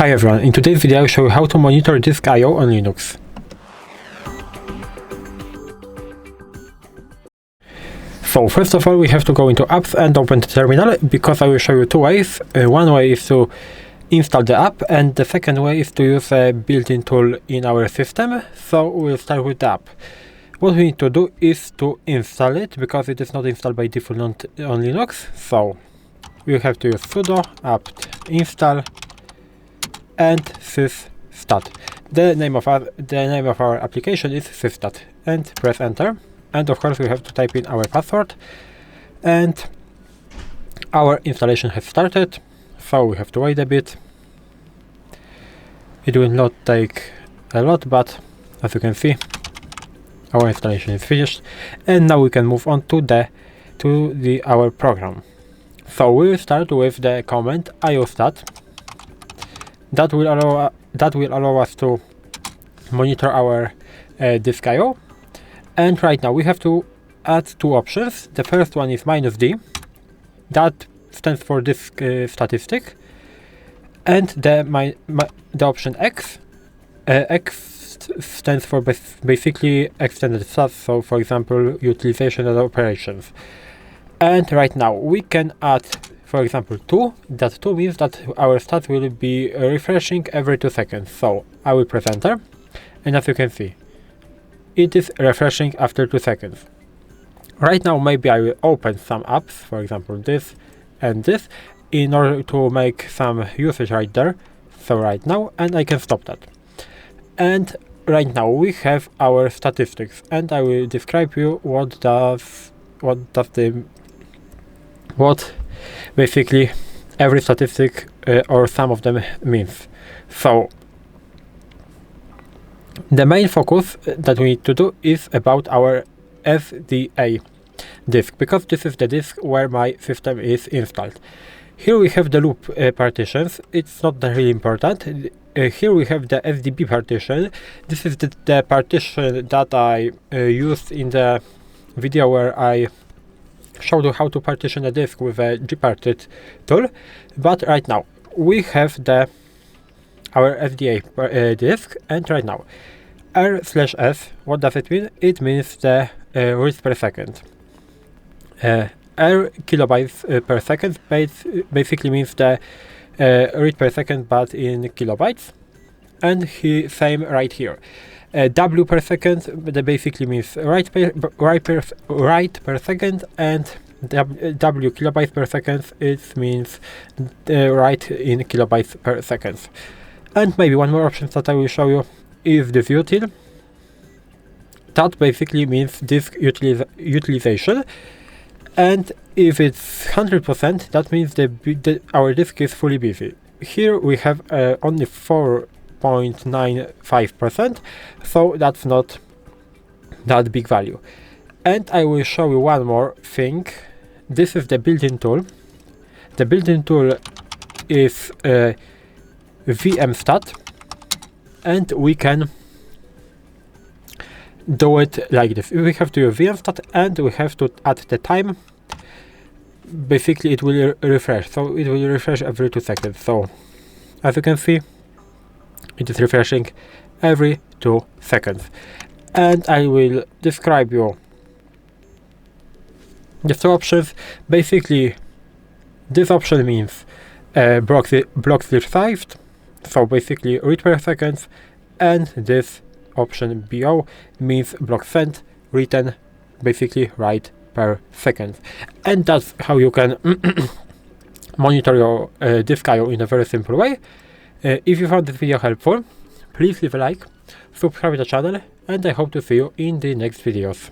Hi everyone, in today's video I'll show you how to monitor disk I/O on Linux. So first of all we have to go into apps and open the terminal, because I will show you two ways. One way is to install the app, and the second way is to use a built-in tool in our system. So we'll start with the app. What we need to do is to install it, because it is not installed by default on Linux. So we have to use sudo apt install and sysstat. The name of our application is sysstat, and press enter. And of course we have to type in our password, and our installation has started. So we have to wait a bit. It will not take a lot, but as you can see, our installation is finished, and now we can move on to our program. So we will start with the command iostat. That will allow us to monitor our disk I/O. And right now we have to add two options. The first one is -d, that stands for disk statistic, and the option x. X stands for basically extended stats, so for example utilization and operations. And right now we can add, for example, 2. That 2 means that our stats will be refreshing every 2 seconds. So I will press enter, and as you can see, it is refreshing after 2 seconds. Right now maybe I will open some apps, for example this and this, in order to make some usage right there. So right now, and I can stop that. And right now we have our statistics, and I will describe you what basically every statistic or some of them means. So the main focus that we need to do is about our SDA disk, because this is the disk where my system is installed. Here we have the loop partitions. It's not really important. Here we have the SDB partition. This is the partition that I used in the video where I showed you how to partition a disk with a gparted tool. But right now we have our SDA disk, and right now r/s, what does it mean? It means the reads per second. R kilobytes per second basically means the read per second, but in kilobytes. And same right here. W per second, that basically means write per second, and W kilobytes per second, it means write in kilobytes per second. And maybe one more option that I will show you is this util. That basically means disk utilization, and if it's 100%, that means our disk is fully busy. Here we have only 4.95%, so that's not that big value. And I will show you one more thing. This is the built-in tool. The built-in tool is vmstat, and we can do it like this. We have to use vmstat, and we have to add the time. Basically it will refresh, so it will refresh every 2 seconds. So as you can see, it is refreshing every 2 seconds. And I will describe you the two options. Basically this option means block/sized, so basically read per second, and this option BO means block sent, written, basically write per second. And that's how you can monitor your disk I/O in a very simple way. If you found this video helpful, please leave a like, subscribe to the channel, and I hope to see you in the next videos.